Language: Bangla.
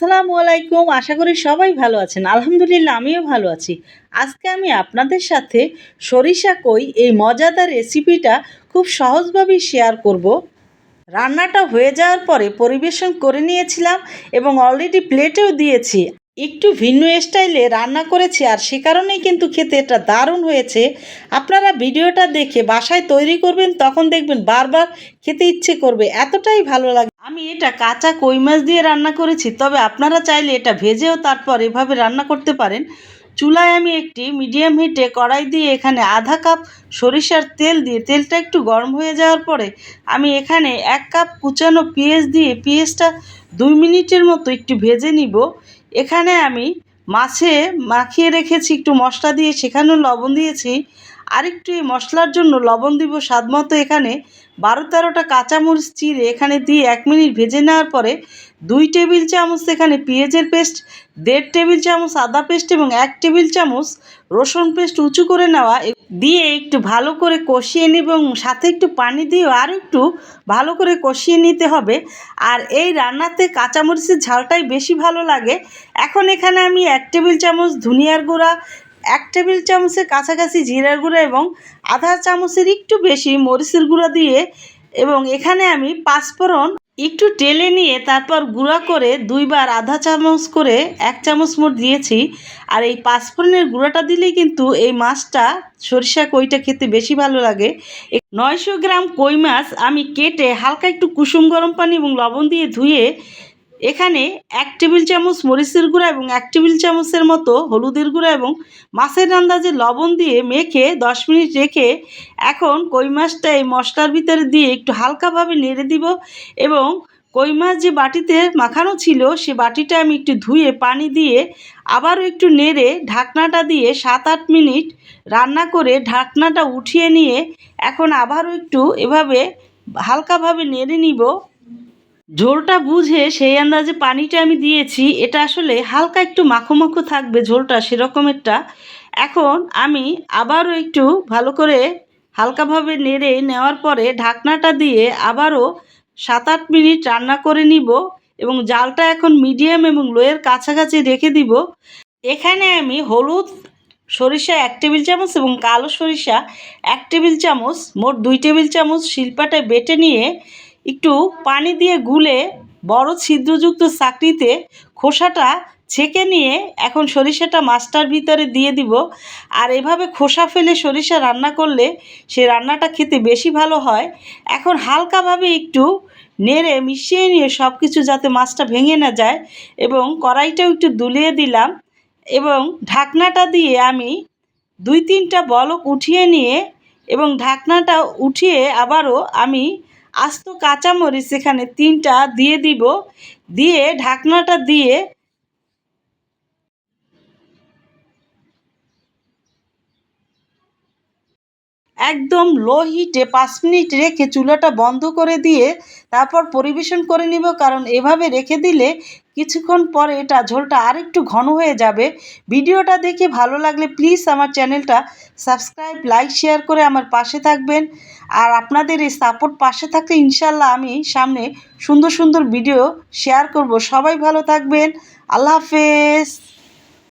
আসসালামু আলাইকুম। আশা করি সবাই ভালো আছেন। আলহামদুলিল্লাহ আমিও ভালো আছি। আজকে আমি আপনাদের সাথে সরিষা কই এই মজাদার রেসিপিটা খুব সহজভাবেই শেয়ার করব। রান্নাটা হয়ে যাওয়ার পরে পরিবেশন করে নিয়েছিলাম এবং অলরেডি প্লেটেও দিয়েছি। একটু ভিন্ন স্টাইলে রান্না করেছি আর সে কারণেই কিন্তু খেতে এটা দারুণ হয়েছে। আপনারা ভিডিওটা দেখে বাসায় তৈরি করবেন, তখন দেখবেন বারবার খেতে ইচ্ছে করবে, এতটাই ভালো লাগে। আমি এটা কাঁচা কই মাছ দিয়ে রান্না করেছি, তবে আপনারা চাইলে এটা ভেজেও তারপর এভাবে রান্না করতে পারেন। চুলায় আমি একটি মিডিয়াম হিটে কড়াই দিয়ে এখানে আধা কাপ সরিষার তেল দিয়ে তেলটা একটু গরম হয়ে যাওয়ার পরে আমি এখানে 1 কাপ কুচানো পেঁয়াজ দিয়ে পেঁয়াজটা 2 মিনিটের মতো একটু ভেজে নিব। এখানে আমি মাছে মাখিয়ে রেখেছি একটু মশলা দিয়ে, সেখানেও লবণ দিয়েছি। আরেকটু এই মশলার জন্য লবণ দিব স্বাদ মতো। এখানে 12-13টা কাঁচামরিচ চিড়ে এখানে দিয়ে 1 মিনিট ভেজে নেওয়ার পরে 2 টেবিল চামচ এখানে পেঁয়াজের পেস্ট, 1.5 টেবিল চামচ আদা পেস্ট এবং 1 টেবিল চামচ রসুন পেস্ট উঁচু করে নেওয়া দিয়ে একটু ভালো করে কষিয়ে নিব এবং সাথে একটু পানি দিয়েও আরও একটু ভালো করে কষিয়ে নিতে হবে। আর এই রান্নাতে কাঁচামরিচের ঝালটাই বেশি ভালো লাগে। এখন এখানে আমি 1 টেবিল চামচ ধনিয়ার গুঁড়া, 1 টেবিল চামচের কাছাকাছি জিরার গুঁড়া এবং আধা চামচের একটু বেশি মরিচের গুঁড়া দিয়ে এবং এখানে আমি পাঁচফোড়ন একটু টেলে নিয়ে তারপর গুঁড়া করে 2 বার আধা চামচ করে 1 চামচ মোট দিয়েছি। আর এই পাঁচফোড়নের গুঁড়াটা দিলেই কিন্তু এই মাছটা সরিষা কইটা খেতে বেশি ভালো লাগে। 900 গ্রাম কই মাছ আমি কেটে হালকা একটু কুসুম গরম পানি এবং লবণ দিয়ে ধুয়ে এখানে 1 টেবিল চামচ মরিচের গুঁড়া এবং 1 টেবিল চামচের মতো হলুদের গুঁড়া এবং মাছের আন্দাজে লবণ দিয়ে মেখে 10 মিনিট রেখে এখন কই মাছটা এই মশলার ভিতরে দিয়ে একটু হালকাভাবে নেড়ে দিব এবং কই মাছ যে বাটিতে মাখানো ছিল সে বাটিটা আমি একটু ধুয়ে পানি দিয়ে আবারও একটু নেড়ে ঢাকনাটা দিয়ে 7-8 মিনিট রান্না করে ঢাকনাটা উঠিয়ে নিয়ে এখন আবারও একটু এভাবে হালকাভাবে নেড়ে নিব। ঝোলটা বুঝে সেই আন্দাজে পানিটা আমি দিয়েছি। এটা আসলে হালকা একটু মাখো মাখো থাকবে ঝোলটা সেরকমেরটা। এখন আমি আবারও একটু ভালো করে হালকাভাবে নেড়ে নেওয়ার পরে ঢাকনাটা দিয়ে আবারও 7-8 মিনিট রান্না করে নিব এবং জালটা এখন মিডিয়াম এবং লোয়ের কাছাকাছি রেখে দিব। এখানে আমি হলুদ সরিষা 1 টেবিল চামচ এবং কালো সরিষা 1 টেবিল চামচ মোট 2 টেবিল চামচ শিলপাটায় বেটে নিয়ে একটু পানি দিয়ে গুলে বড় ছিদ্রযুক্ত চাকরিতে খোসাটা ছেঁকে নিয়ে এখন সরিষাটা মাছটার ভিতরে দিয়ে দিব। আর এভাবে খোসা ফেলে সরিষা রান্না করলে সে রান্নাটা খেতে বেশি ভালো হয়। এখন হালকাভাবে একটু নেড়ে মিশিয়ে নিয়ে সব কিছু যাতে মাছটা ভেঙে না যায় এবং কড়াইটাও একটু দুলিয়ে দিলাম এবং ঢাকনাটা দিয়ে আমি 2-3টা বলক উঠিয়ে নিয়ে এবং ঢাকনাটা উঠিয়ে আবারও আমি আস্ত কাঁচামরিচ এখানে 3টা দিয়ে দিব। দিয়ে ঢাকনাটা দিয়ে একদম লো হিটে 5 মিনিট রেখে চুলাটা বন্ধ করে দিয়ে তারপর পরিবেশন করে নিব। কারণ এভাবে রেখে দিলে কিছুক্ষণ পরে এটা ঝোলটা আরেকটু ঘন হয়ে যাবে। ভিডিওটা দেখে ভালো লাগলে প্লিজ আমার চ্যানেলটা সাবস্ক্রাইব, লাইক, শেয়ার করে আমার পাশে থাকবেন। আর আপনাদের এই সাপোর্ট পাশে থাকলে ইনশাল্লাহ আমি সামনে সুন্দর সুন্দর ভিডিও শেয়ার করব। সবাই ভালো থাকবেন। আল্লাহ হাফেজ।